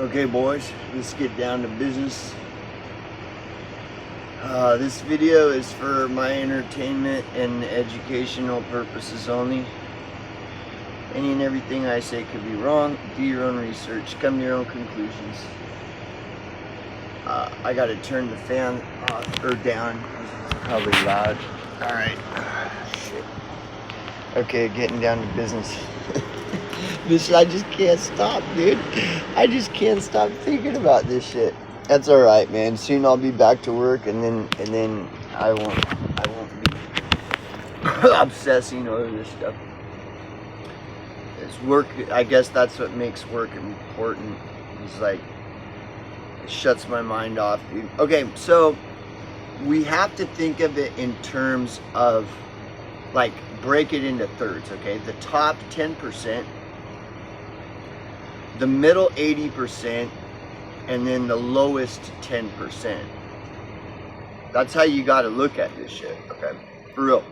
Okay, boys, let's get down to business. This video is for my entertainment and educational purposes only. Any and everything I say could be wrong. Do your own research, come to your own conclusions. I gotta turn the fan off or down. It's probably loud. Alright. Shit. Okay, getting down to business. I just can't stop, dude. I just can't stop thinking about this shit. That's all right, man. Soon I'll be back to work, and then I won't be obsessing over this stuff. It's work. I guess that's what makes work important. It's like it shuts my mind off, dude. Okay, so we have to think of it in terms of like break it into thirds. Okay, the top 10%. The middle 80%, and then the lowest 10%. That's how you got to look at this shit, okay? For real.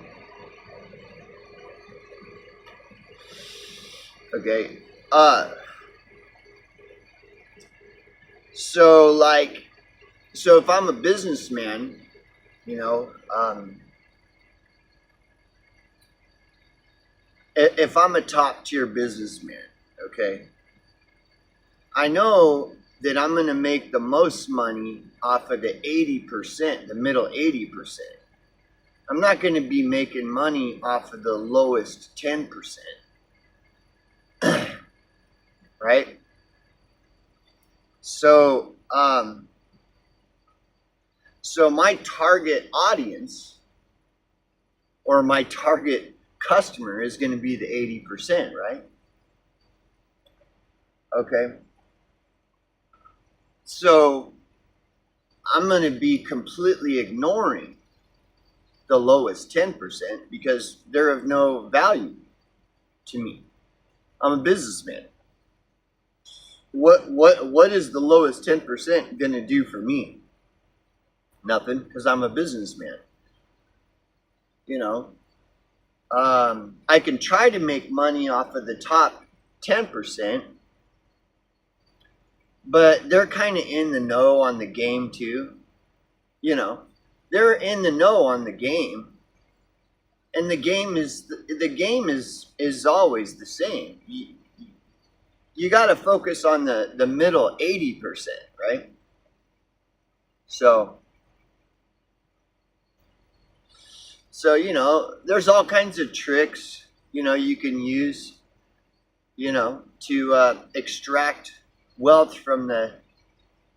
Okay. So if I'm a businessman, if I'm a top tier businessman, okay, I know that I'm going to make the most money off of the 80%, the middle 80%. I'm not going to be making money off of the lowest 10%. Right? So my target audience or my target customer is going to be the 80%, right? Okay. So I'm going to be completely ignoring the lowest 10% because they're of no value to me. I'm a businessman. What is the lowest 10% going to do for me? Nothing, because I'm a businessman. I can try to make money off of the top 10%. But they're kind of in the know on the game too. They're in the know on the game. And the game is always the same. You got to focus on the middle 80%, right? So there's all kinds of tricks, you can use, to extract wealth from the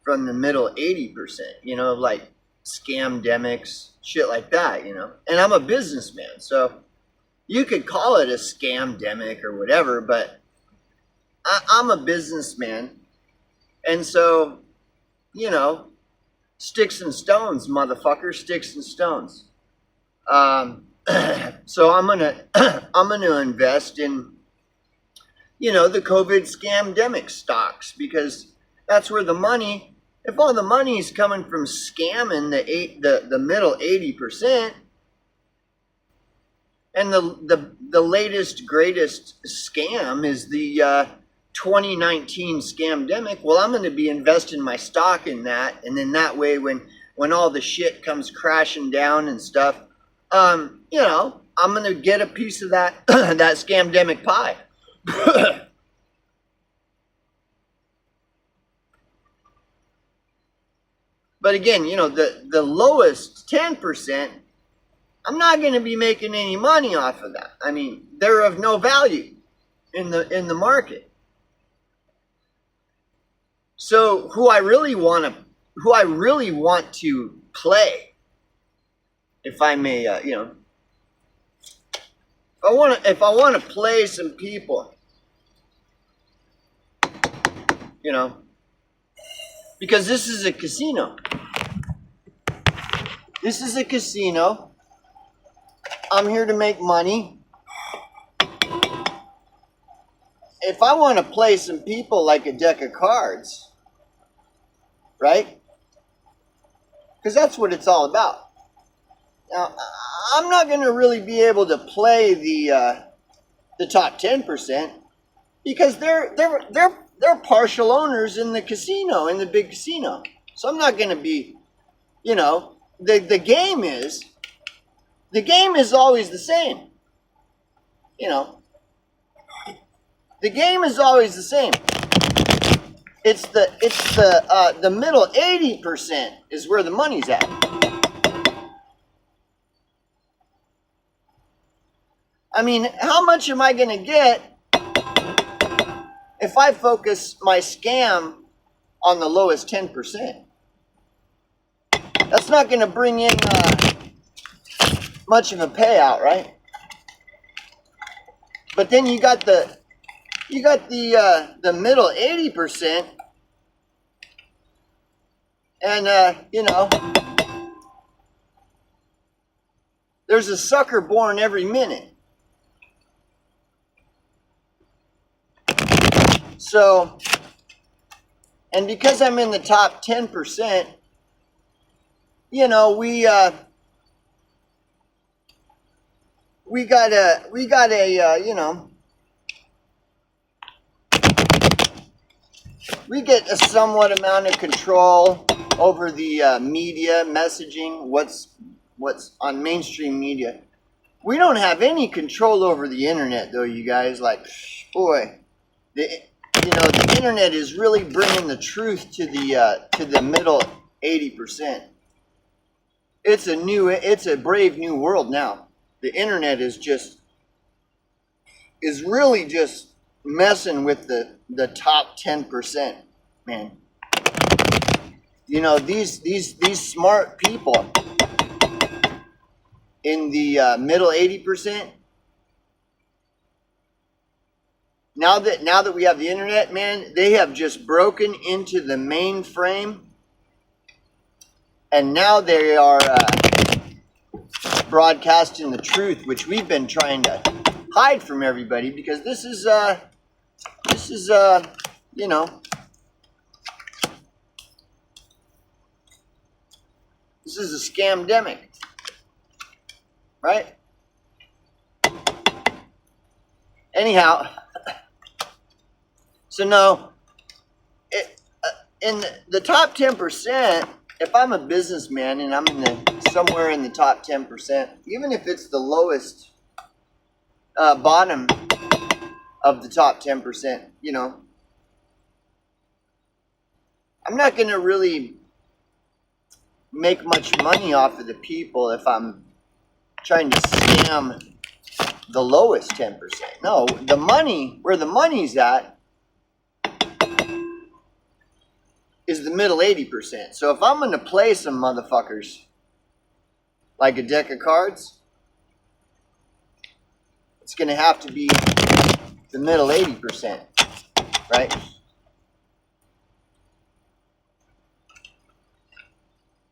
middle 80%, like scamdemics, shit like that, And I'm a businessman, so you could call it a scamdemic or whatever, but I'm a businessman, and so, sticks and stones, motherfucker, sticks and stones. So I'm gonna invest in the COVID scamdemic stocks, because that's where the money, if all the money is coming from scamming the middle 80%, and the latest greatest scam is the 2019 scamdemic, well, I'm going to be investing my stock in that, and then that way when all the shit comes crashing down and stuff, I'm going to get a piece of that that scamdemic pie. But again, the lowest 10%, I'm not going to be making any money off of that. I mean, they're of no value in the market. So who I really want to play, if I may, if I want to play some people, because this is a casino. This is a casino. I'm here to make money. If I want to play some people like a deck of cards, right? Because that's what it's all about. Now, I'm not going to really be able to play the top 10% because they're they're partial owners in the casino, in the big casino. So I'm not going to be, you know, the game is always the same. You know, the game is always the same. It's the middle 80% is where the money's at. I mean, how much am I going to get if I focus my scam on the lowest 10%? That's not going to bring in much of a payout, right? But then you got the middle 80%, and you know, there's a sucker born every minute. So, and because I'm in the top 10%, you know, we got a you know, we get a somewhat amount of control over the media messaging, what's on mainstream media. We don't have any control over the internet, though, you guys. Like, boy, the internet is really bringing the truth to the middle 80%. It's a brave new world now. The internet is really just messing with the top 10%, man. You know, these smart people in the middle 80%. Now that we have the internet, man, they have just broken into the mainframe, and now they are broadcasting the truth, which we've been trying to hide from everybody, because this is you know, this is a scamdemic, right? Anyhow, so no, in the top 10%, if I'm a businessman and I'm somewhere in the top 10%, even if it's the lowest bottom of the top 10%, you know, I'm not going to really make much money off of the people if I'm trying to scam the lowest 10%. No, the money, where the money's at, is the middle 80%. So if I'm going to play some motherfuckers like a deck of cards, it's going to have to be the middle 80%, right?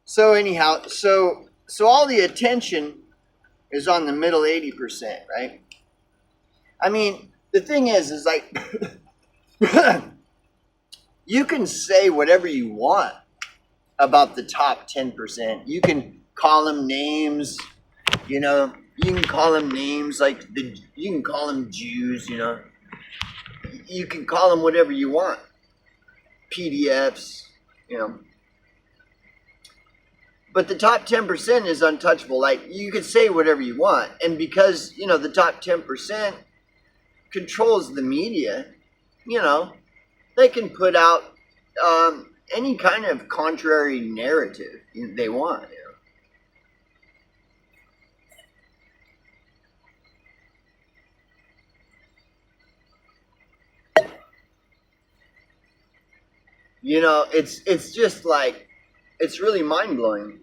So anyhow, so all the attention is on the middle 80%, right? I mean, the thing is like, you can say whatever you want about the top 10%. You can call them names, you know. You can call them names like you can call them Jews, you know. You can call them whatever you want. PDFs, you know. But the top 10% is untouchable. Like, you can say whatever you want. And because, you know, the top 10% controls the media, you know, they can put out any kind of contrary narrative they want, you know. You know, it's just like, it's really mind-blowing.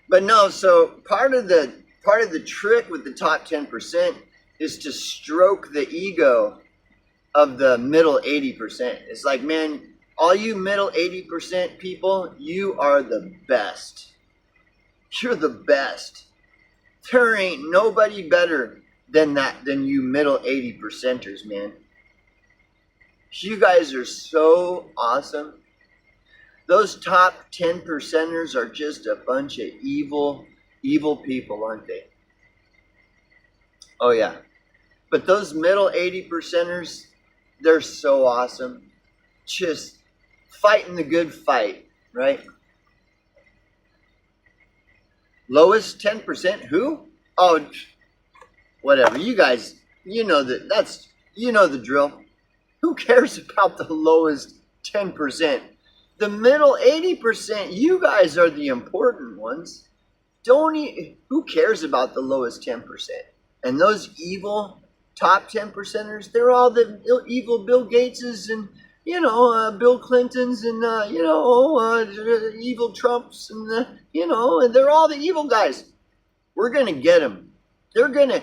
But no, so part of the trick with the top 10% is to stroke the ego of the middle 80%. It's like, man, all you middle 80% people, you are the best. You're the best. There ain't nobody better than you middle 80%ers, man. You guys are so awesome. Those top 10%ers are just a bunch of evil people, aren't they? Oh yeah. But those middle 80 percenters, they're so awesome. Just fighting the good fight, right? Lowest 10%, who? Oh, whatever. You guys, you know the drill. Who cares about the lowest 10%? The middle 80%, you guys are the important ones. Who cares about the lowest 10%? And those evil top 10%ers, they're all the evil Bill Gateses and, Bill Clintons and, evil Trumps and, and they're all the evil guys. We're going to get them. They're going to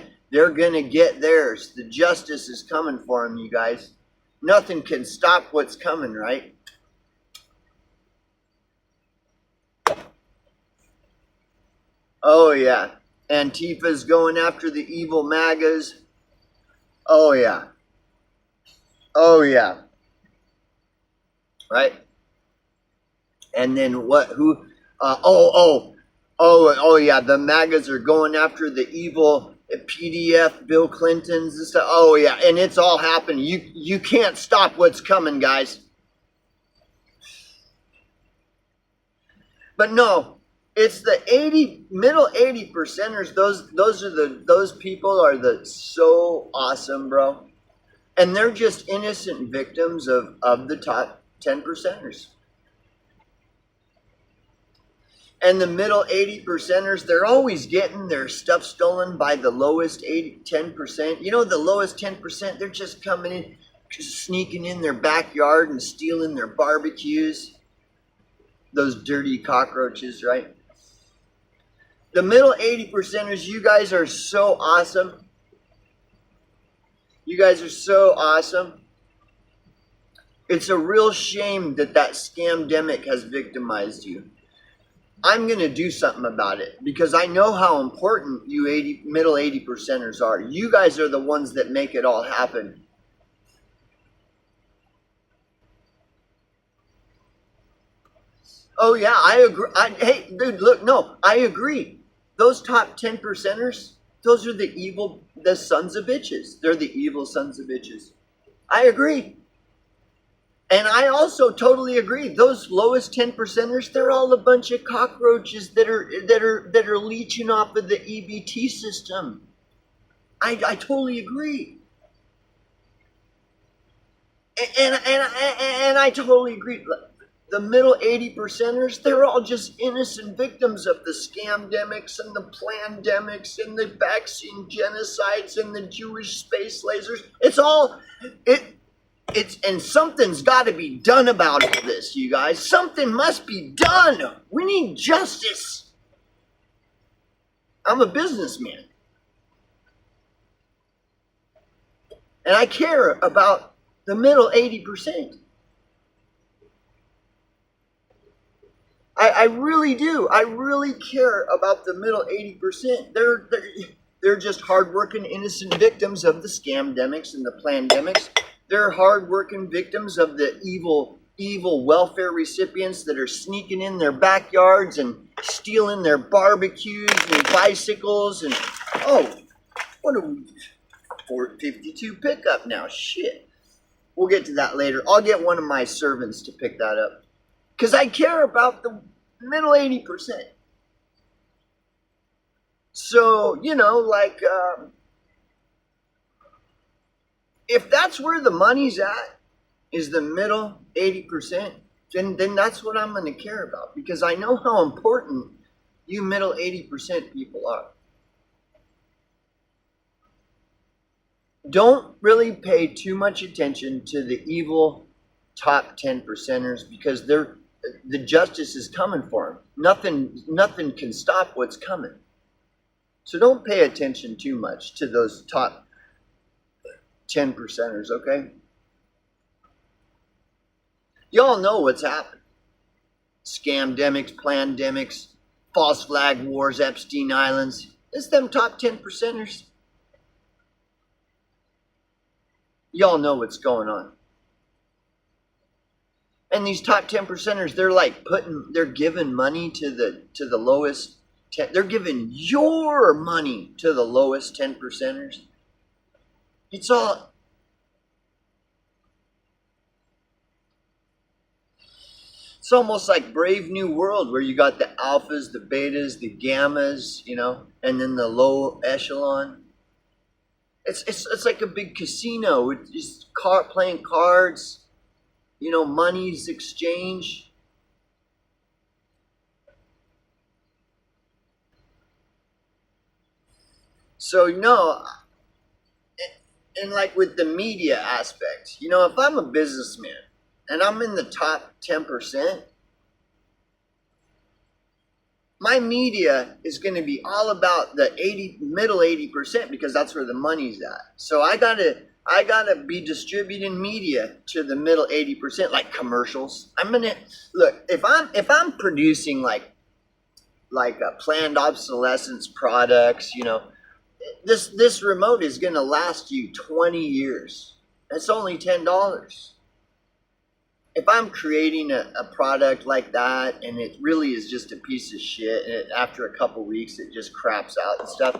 get theirs. The justice is coming for them, you guys. Nothing can stop what's coming, right? Oh, yeah. Antifa's going after the evil MAGAs. Oh, yeah. Oh, yeah. Right? And then what? Who? Yeah. The MAGAs are going after the evil PDF Bill Clintons and stuff. Oh, yeah. And it's all happening. You can't stop what's coming, guys. But no. It's the middle 80 percenters. Those people are so awesome, bro. And they're just innocent victims of the top 10 percenters. And the middle 80 percenters, they're always getting their stuff stolen by the lowest 10%. You know, the lowest 10%, they're just coming in, just sneaking in their backyard and stealing their barbecues. Those dirty cockroaches, right? The middle 80 percenters, you guys are so awesome. You guys are so awesome. It's a real shame that scamdemic has victimized you. I'm going to do something about it because I know how important you middle 80 percenters are. You guys are the ones that make it all happen. Oh, yeah, I agree. Hey, dude, look, no, I agree. Those top 10 percenters, those are the sons of bitches. They're the evil sons of bitches. I agree. And I also totally agree. Those lowest 10 percenters, they're all a bunch of cockroaches that are leeching off of the EBT system. I totally agree. And I totally agree. The middle 80 percenters, they're all just innocent victims of the scamdemics and the plandemics and the vaccine genocides and the Jewish space lasers. And something's got to be done about all this, you guys. Something must be done. We need justice. I'm a businessman. And I care about the middle 80%. I really do. I really care about the middle 80%. They're just hardworking, innocent victims of the scamdemics and the plandemics. They're hardworking victims of the evil welfare recipients that are sneaking in their backyards and stealing their barbecues and bicycles and what are we? 452 pickup now. Shit. We'll get to that later. I'll get one of my servants to pick that up. Because I care about the middle 80%. So, if that's where the money's at, is the middle 80%, then that's what I'm going to care about. Because I know how important you middle 80% people are. Don't really pay too much attention to the evil top 10 percenters because the justice is coming for them. Nothing can stop what's coming. So don't pay attention too much to those top 10 percenters, okay? Y'all know what's happened. Scamdemics, plandemics, false flag wars, Epstein Islands. It's them top 10 percenters. Y'all know what's going on. And these top 10 percenters, they're giving money to the lowest 10. They're giving your money to the lowest 10 percenters. It's all, it's almost like Brave New World where you got the alphas, the betas, the gammas, and then the low echelon. It's like a big casino with just playing cards, money's exchange. So, and like with the media aspect, if I'm a businessman and I'm in the top 10%, my media is going to be all about the middle 80% because that's where the money's at. So I gotta be distributing media to the middle 80%, like commercials. I'm gonna look if I'm producing like a planned obsolescence products. This remote is gonna last you 20 years. That's only $10. If I'm creating a product like that and it really is just a piece of shit, and after a couple weeks it just craps out and stuff,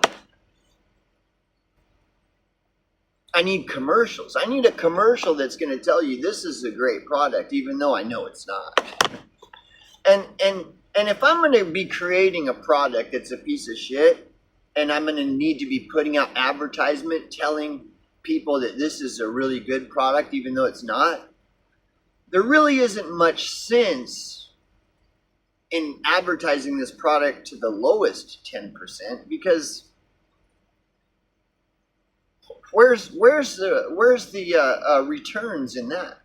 I need commercials. I need a commercial that's going to tell you this is a great product, even though I know it's not. And if I'm going to be creating a product that's a piece of shit, and I'm going to need to be putting out advertisement telling people that this is a really good product, even though it's not, there really isn't much sense in advertising this product to the lowest 10% because where's the returns in that?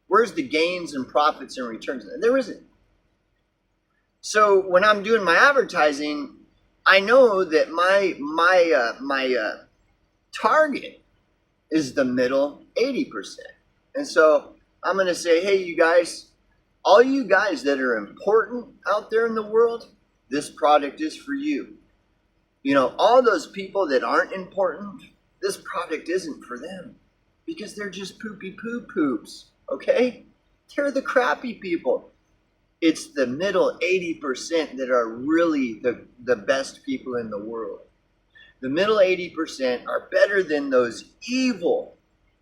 Where's the gains and profits and returns? There isn't. So when I'm doing my advertising, I know that my target is the middle 80%, and so I'm going to say, hey, you guys, all you guys that are important out there in the world, this product is for you. All those people that aren't important, this product isn't for them because they're just poopy poo poops, okay? They're the crappy people. It's the middle 80% that are really the best people in the world. The middle 80% are better than those evil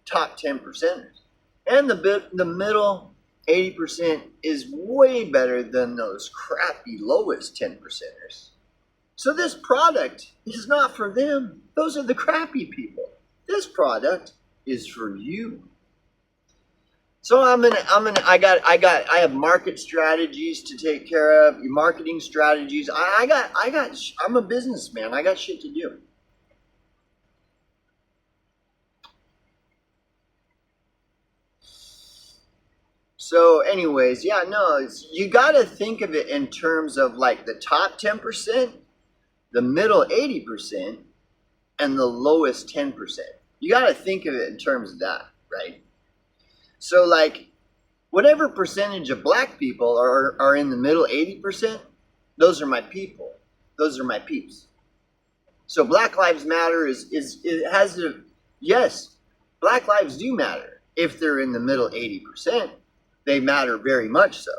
top 10%ers. And the middle 80% is way better than those crappy lowest 10%ers. So this product is not for them. Those are the crappy people. This product is for you. So I have market strategies to take care of, marketing strategies. I'm a businessman. I got shit to do. So anyways, you got to think of it in terms of like the top 10%, the middle 80%, and the lowest 10%. You got to think of it in terms of that, right? So like whatever percentage of black people are in the middle 80%, those are my people. Those are my peeps. So Black Lives Matter yes, Black lives do matter if they're in the middle 80%. They matter very much so.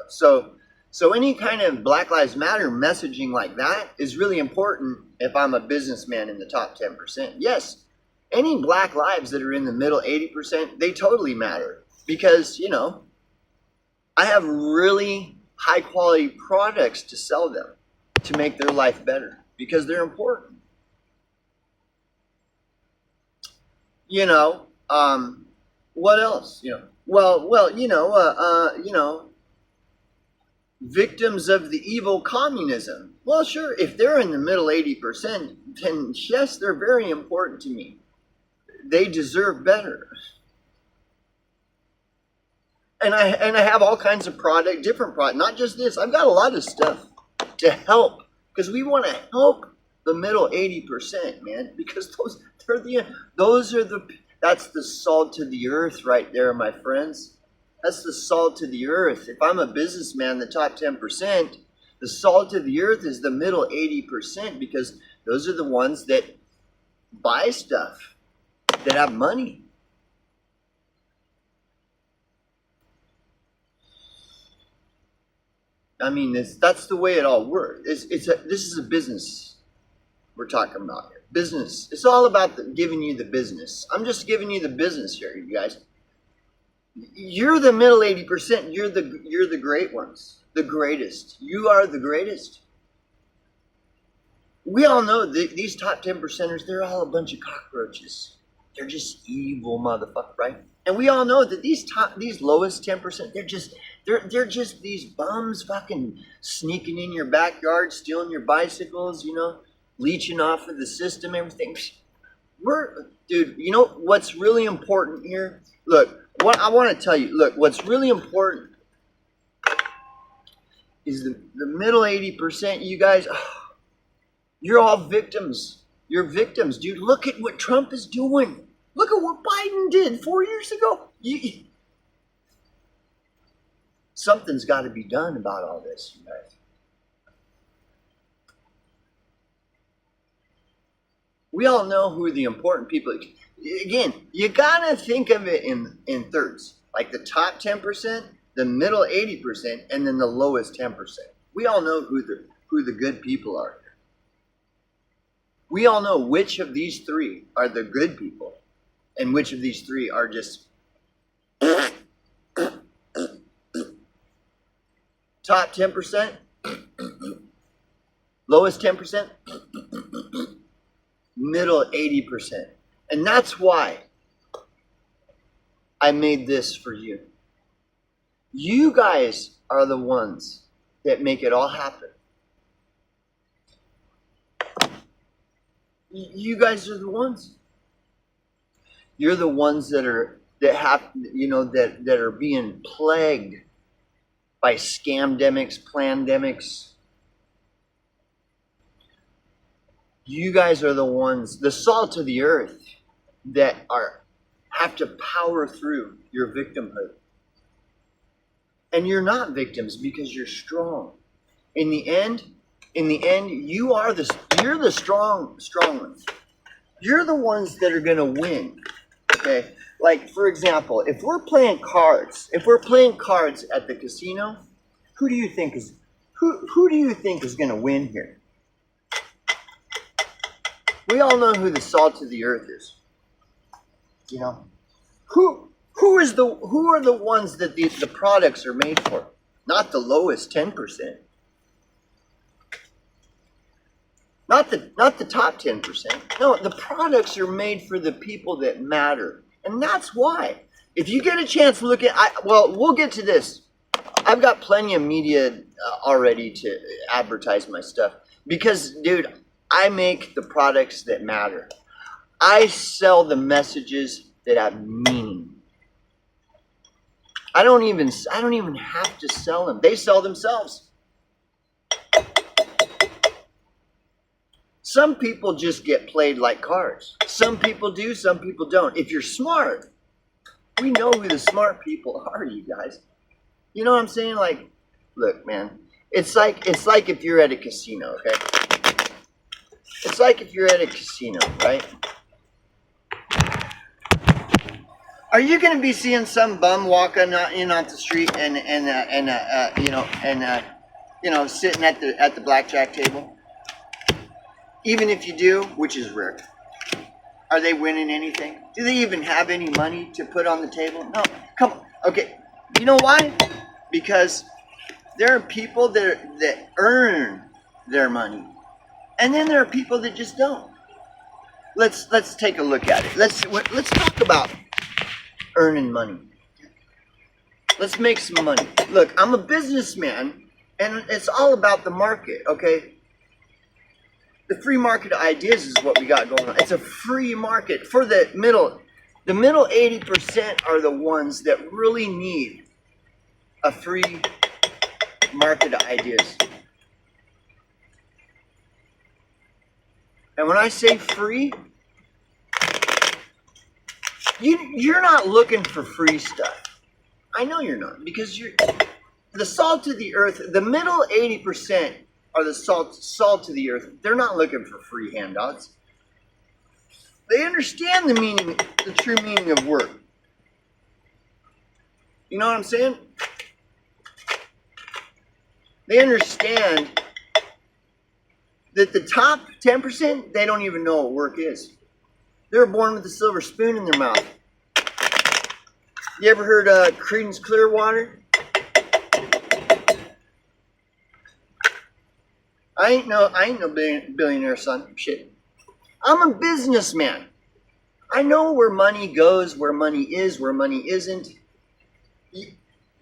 So any kind of Black Lives Matter messaging like that is really important if I'm a businessman in the top 10%. Yes, any black lives that are in the middle 80%, they totally matter because, I have really high quality products to sell them to make their life better because they're important. What else? Victims of the evil communism. Well, sure, if they're in the middle 80%, then yes, they're very important to me. They deserve better. And I have all kinds of different product, not just this. I've got a lot of stuff to help because we want to help the middle 80%, man, because that's the salt to the earth right there, my friends. That's the salt to the earth. If I'm a businessman, the top 10%, the salt to the earth is the middle 80% because those are the ones that buy stuff, that have money. I mean, that's the way it all works. This is a business we're talking about here. Business. It's all about giving you the business. I'm just giving you the business here, you guys. You're the middle 80%. You're the great ones. The greatest. You are the greatest. We all know these top 10%ers, they're all a bunch of cockroaches. They're just evil motherfuckers, right? And we all know that these lowest 10%, they're just these bums fucking sneaking in your backyard, stealing your bicycles, leeching off of the system, everything. Dude, you know what's really important here? Look, what I want to tell you, what's really important is the middle 80%, you guys, you're all victims. You're victims, dude. Look at what Trump is doing. Look at what Biden did 4 years ago. Something's got to be done about all this, you guys. We all know who the important people are. Again, you got to think of it in thirds. Like the top 10%, the middle 80%, and then the lowest 10%. We all know who the good people are. We all know which of these three are the good people and which of these three are just top 10%, lowest 10%, middle 80%. And that's why I made this for you. You guys are the ones that make it all happen. You guys are the ones. You're the ones that are being plagued by scamdemics, plandemics. You guys are the ones, the salt of the earth, that have to power through your victimhood. And you're not victims because you're strong. In the end, you're the strong ones. You're the ones that are gonna win. Okay? Like, for example, if we're playing cards at the casino, who do you think is gonna win here? We all know who the salt of the earth is. Who are the ones that the products are made for? Not the lowest 10%. Not the top 10%. No, the products are made for the people that matter. And that's why. If you get a chance to look at, we'll get to this. I've got plenty of media already to advertise my stuff. Because, dude, I make the products that matter. I sell the messages that have meaning. I don't even have to sell them. They sell themselves. Some people just get played like cards. Some people do, some people don't. If you're smart, we know who the smart people are, you guys. You know what I'm saying? Like, look, man, it's like if you're at a casino, okay? It's like if you're at a casino, right? Are you going to be seeing some bum walking in off the street and sitting at the blackjack table? Even if you do, which is rare, are they winning anything? Do they even have any money to put on the table? No. Come on. Okay. You know why? Because there are people that earn their money, and then there are people that just don't. Let's take a look at it. Let's talk about earning money. Let's make some money. Look, I'm a businessman, and it's all about the market. Okay. The free market of ideas is what we got going on. It's a free market for the middle. The middle 80% are the ones that really need a free market of ideas. And when I say free, you're not looking for free stuff. I know you're not, because you're the salt of the earth. The middle 80% are the salt of the earth. They're not looking for free handouts. They understand the true meaning of work. You know what I'm saying? They understand That the top 10%, they don't even know what work is. They're born with a silver spoon in their mouth. You ever heard Creedence Clearwater? I ain't no billionaire, son. Shit. I'm a businessman. I know where money goes, where money is, where money isn't.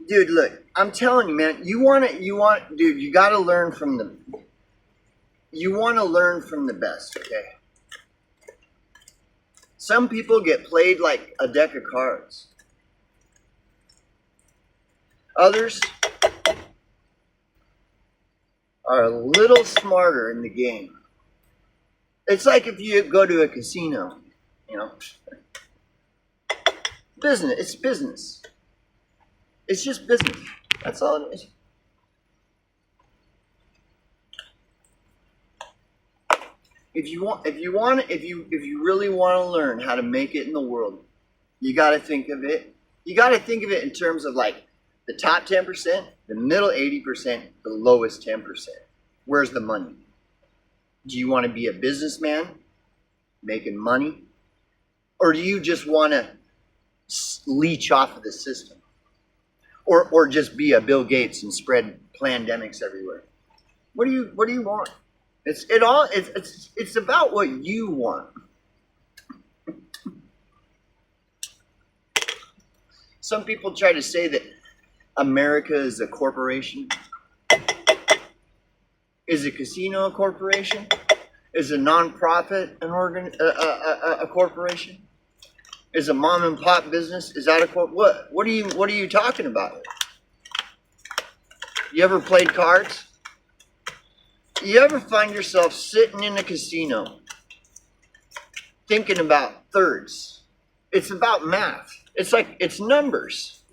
Dude, look, I'm telling you, man, dude, you gotta learn from you wanna learn from the best, okay? Some people get played like a deck of cards. Others are a little smarter in the game. It's like if you go to a casino, you know. Business, it's business. It's just business. That's all it is. If you really want to learn how to make it in the world, you got to think of it. You got to think of it in terms of like the top 10%, the middle 80%, the lowest 10%. Where's the money? Do you want to be a businessman making money? Or do you just want to leech off of the system? Or just be a Bill Gates and spread pandemics everywhere? What do you want? It's about what you want. Some people try to say that America is a corporation. Is a casino a corporation? Is a nonprofit a corporation? Is a mom and pop business? Is that a corp? What are you talking about? You ever played cards? You ever find yourself sitting in a casino thinking about thirds? It's about math. It's numbers.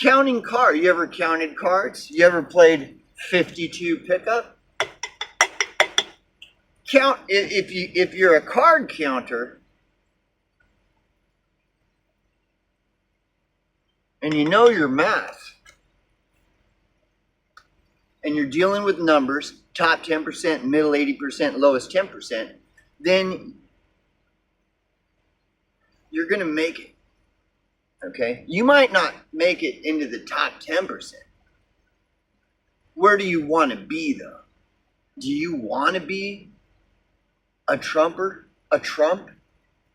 Counting cards. You ever counted cards? You ever played 52 pickup? Count if you're a card counter and you know your math and you're dealing with numbers, top 10%, middle 80%, lowest 10%, then you're going to make it. Okay? You might not make it into the top 10%. Where do you want to be, though? Do you want to be a Trumper? A Trump?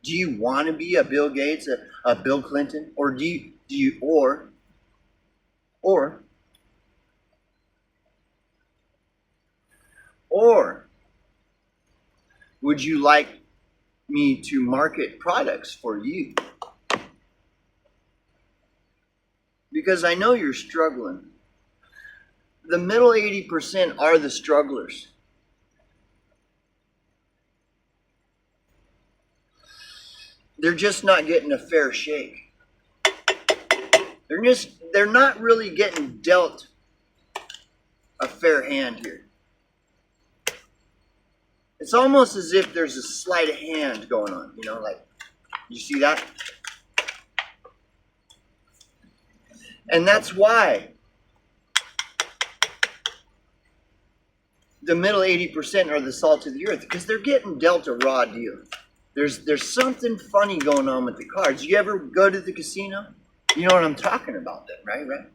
Do you want to be a Bill Gates, a Bill Clinton? Or or would you like me to market products for you? Because I know you're struggling. The middle 80% are the strugglers. They're just not getting a fair shake. They're not really getting dealt a fair hand here. It's almost as if there's a sleight of hand going on, you know, like, you see that? And that's why the middle 80% are the salt of the earth, because they're getting dealt a raw deal. There's something funny going on with the cards. You ever go to the casino? You know what I'm talking about then, right?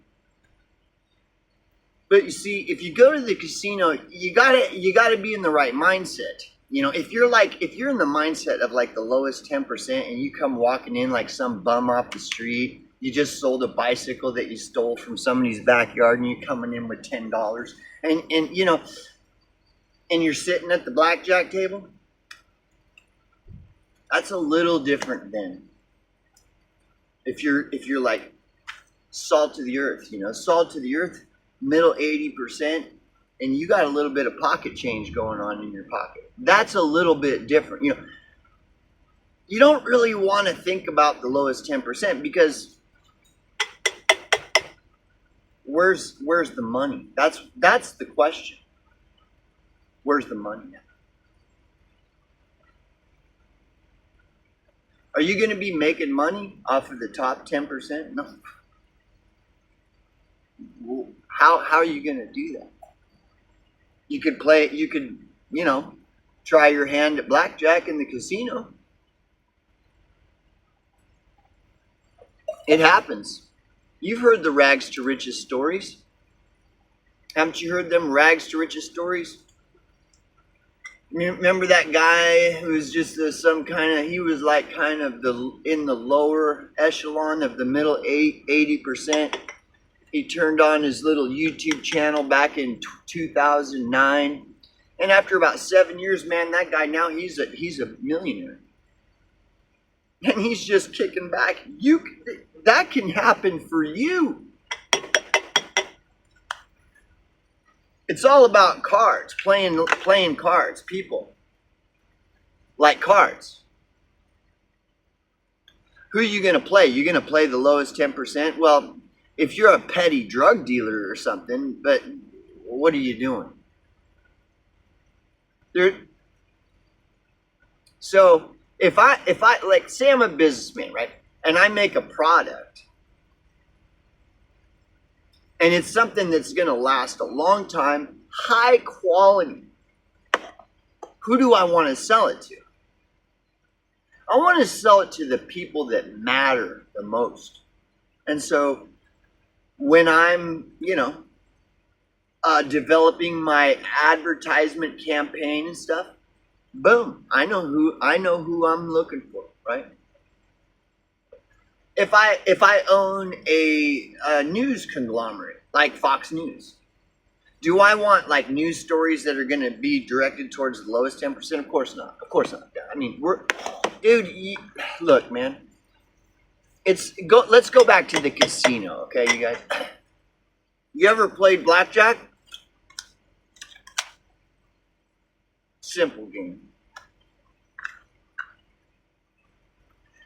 But you see, if you go to the casino, you gotta be in the right mindset. You know, if you're in the mindset of like the lowest 10% and you come walking in like some bum off the street, you just sold a bicycle that you stole from somebody's backyard and you're coming in with $10 and you know, and you're sitting at the blackjack table, that's a little different than if you're like salt to the earth, you know, salt to the earth, middle 80%, and you got a little bit of pocket change going on in your pocket. That's a little bit different. You know, you don't really want to think about the lowest 10% because where's the money? That's the question. Where's the money now? Are you going to be making money off of the top 10%? No. How are you going to do that? You could play, you could, try your hand at blackjack in the casino. It happens. You've heard the rags to riches stories. Haven't you heard them rags to riches stories? Remember that guy who was just he was like kind of in the lower echelon of the middle 80%. He turned on his little YouTube channel back in 2009. And after about 7 years, man, that guy now he's a millionaire. And he's just kicking back. That can happen for you. It's all about cards, playing cards. People like cards. Who are you going to play? You're going to play the lowest 10%? Well, if you're a petty drug dealer or something, but what are you doing? So if I like, say I'm a businessman, right? And I make a product, and it's something that's going to last a long time, high quality. Who do I want to sell it to? I want to sell it to the people that matter the most. And so when I'm, developing my advertisement campaign and stuff, boom, I know who I'm looking for, right? If I own a news conglomerate like Fox News, do I want like news stories that are going to be directed towards the lowest 10%? Of course not. Of course not. I mean, look, man. Let's go back to the casino, okay, you guys? You ever played blackjack? Simple game.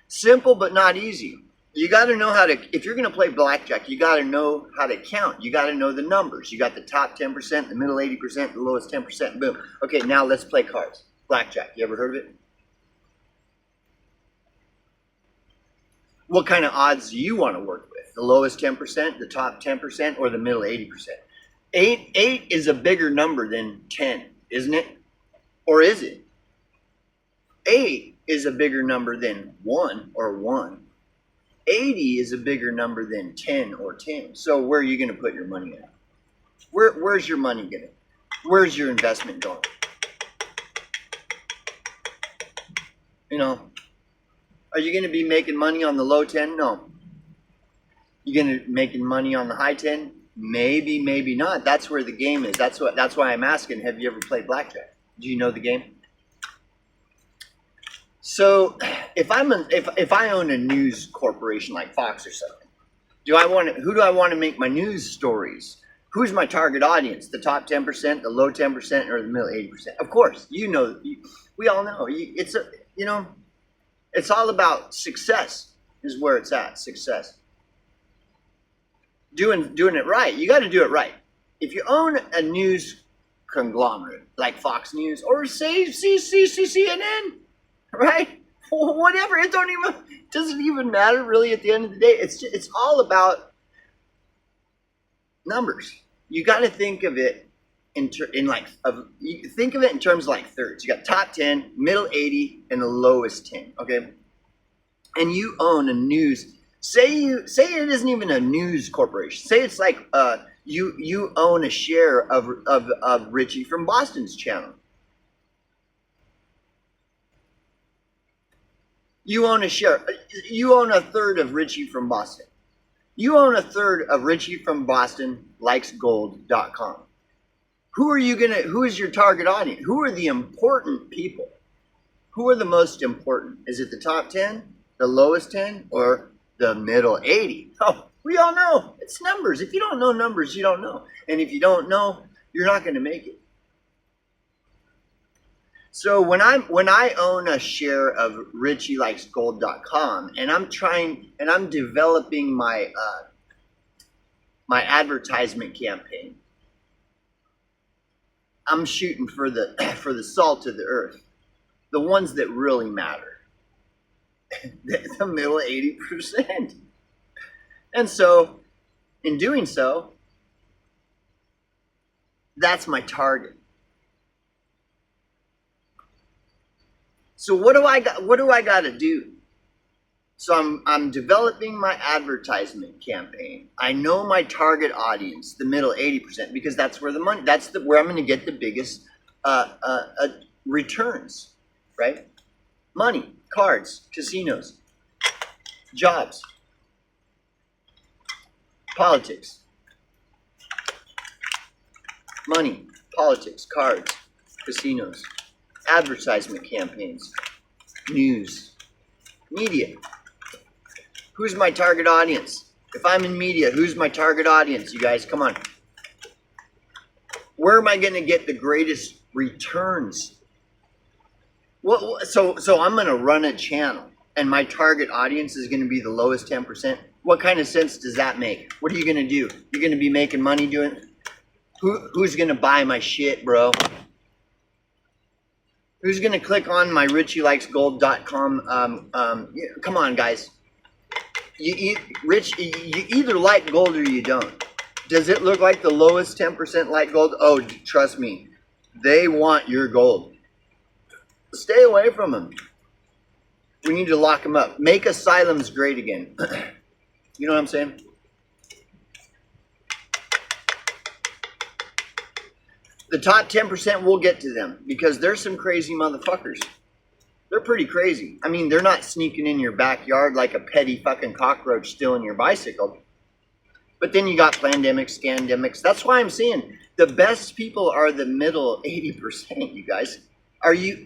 Simple but not easy. You got to know if you're going to play blackjack, you got to know how to count. You got to know the numbers. You got the top 10%, the middle 80%, the lowest 10%, boom. Okay, now let's play cards. Blackjack, you ever heard of it? What kind of odds do you want to work with? The lowest 10%, the top 10%, or the middle 80%? Eight is a bigger number than 10, isn't it? Or is it? 8 is a bigger number than 1 or 1. 80 is a bigger number than 10 or 10. So where are you going to put your money at? Where's your money going? Where's your investment going? Are you going to be making money on the low 10? No. You going to be making money on the high 10? Maybe, maybe not. That's where the game is. That's why I'm asking, have you ever played blackjack? Do you know the game? So if I own a news corporation like Fox or something, who do I want to make my news stories? Who's my target audience? The top 10%, the low 10%, or the middle 80%? Of course, we all know. It's all about success is where it's at. Success. Doing it right. You got to do it right. If you own a news conglomerate like Fox News or say CNN, right? Whatever. It doesn't even matter really at the end of the day. It's all about numbers. You got to think of it think of it in terms of like thirds. You got top 10, middle 80, and the lowest 10. Okay, and you own a news. Say it isn't even a news corporation. Say it's like you own a share of Richie from Boston's channel. You own a share. You own a third of Richie from Boston. You own a third of Richie from Boston likesgold.com. Who is your target audience? Who are the important people? Who are the most important? Is it the top 10, the lowest 10, or the middle 80? Oh, we all know. It's numbers. If you don't know numbers, you don't know. And if you don't know, you're not going to make it. So when I own a share of RichieLikesGold.com and I'm developing my my advertisement campaign, I'm shooting for the salt of the earth, the ones that really matter, the middle 80%. And so, in doing so, that's my target. So what do I got to do? So I'm developing my advertisement campaign. I know my target audience, the middle 80%, because that's where the money, where I'm going to get the biggest returns, right? Money, cards, casinos, jobs, politics, money, politics, cards, casinos, advertisement campaigns, news, media. Who's my target audience? If I'm in media, who's my target audience? You guys, come on. Where am I going to get the greatest returns? Well, so I'm going to run a channel, and my target audience is going to be the lowest 10%. What kind of sense does that make? What are you going to do? You're going to be making money doing it? Who's going to buy my shit, bro? Who's going to click on my richielikesgold.com? Come on, guys. You either like gold or you don't. Does it look like the lowest 10% like gold? Oh, trust me. They want your gold. Stay away from them. We need to lock them up. Make asylums great again. You know what I'm saying? The top 10%, we'll get to them because they're some crazy motherfuckers. They're pretty crazy. I mean, they're not sneaking in your backyard like a petty fucking cockroach stealing your bicycle. But then you got pandemics, scandemics. That's why I'm saying the best people are the middle 80%, you guys. Are you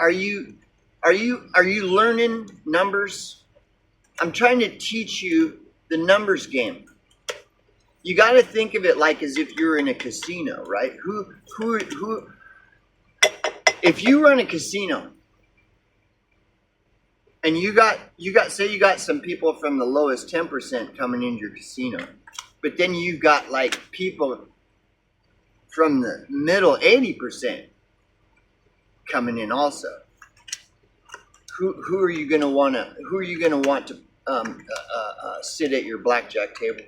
learning numbers? I'm trying to teach you the numbers game. You got to think of it like as if you're in a casino, right? Who if you run a casino and you got some people from the lowest 10% coming into your casino, but then you've got like people from the middle 80% coming in also. Who are you going to want to sit at your blackjack table?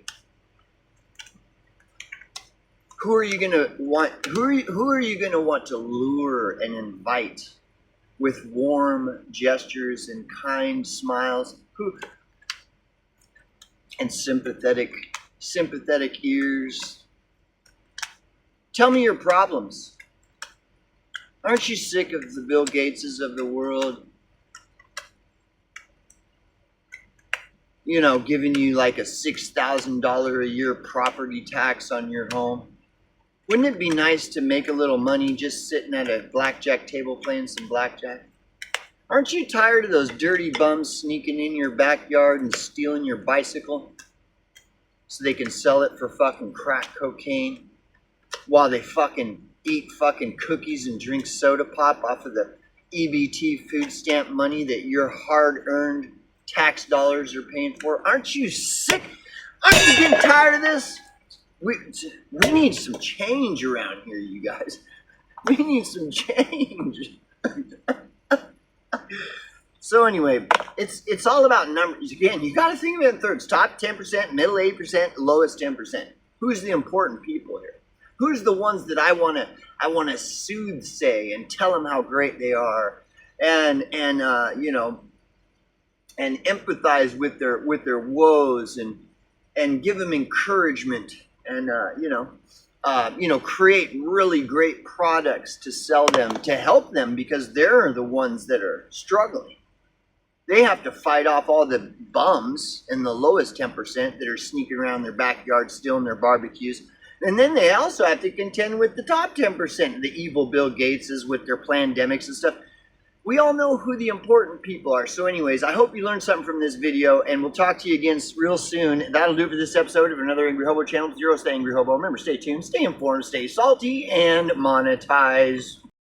Who are you going to want to lure and invite with warm gestures and kind smiles? And sympathetic ears? Tell me your problems. Aren't you sick of the Bill Gateses of the world? You know, giving you like a $6,000 a year property tax on your home. Wouldn't it be nice to make a little money just sitting at a blackjack table playing some blackjack? Aren't you tired of those dirty bums sneaking in your backyard and stealing your bicycle so they can sell it for fucking crack cocaine while they fucking eat fucking cookies and drink soda pop off of the EBT food stamp money that your hard-earned tax dollars are paying for? Aren't you sick? Aren't you getting tired of this? We need some change around here, you guys. We need some change. So anyway, it's all about numbers. Again, you got to think of it in thirds. Top 10%, middle 8%, lowest 10%. Who's the important people here? Who's the ones that I want to soothsay and tell them how great they are, and empathize with their woes and give them encouragement and create really great products to sell them, to help them, because they're the ones that are struggling. They have to fight off all the bums in the lowest 10% that are sneaking around their backyard stealing their barbecues. And then they also have to contend with the top 10%, the evil Bill Gateses with their pandemics and stuff. We all know who the important people are. So anyways, I hope you learned something from this video, and we'll talk to you again real soon. That'll do it for this episode of another Angry Hobo channel. Zero, stay Angry Hobo. Remember, stay tuned, stay informed, stay salty, and monetize.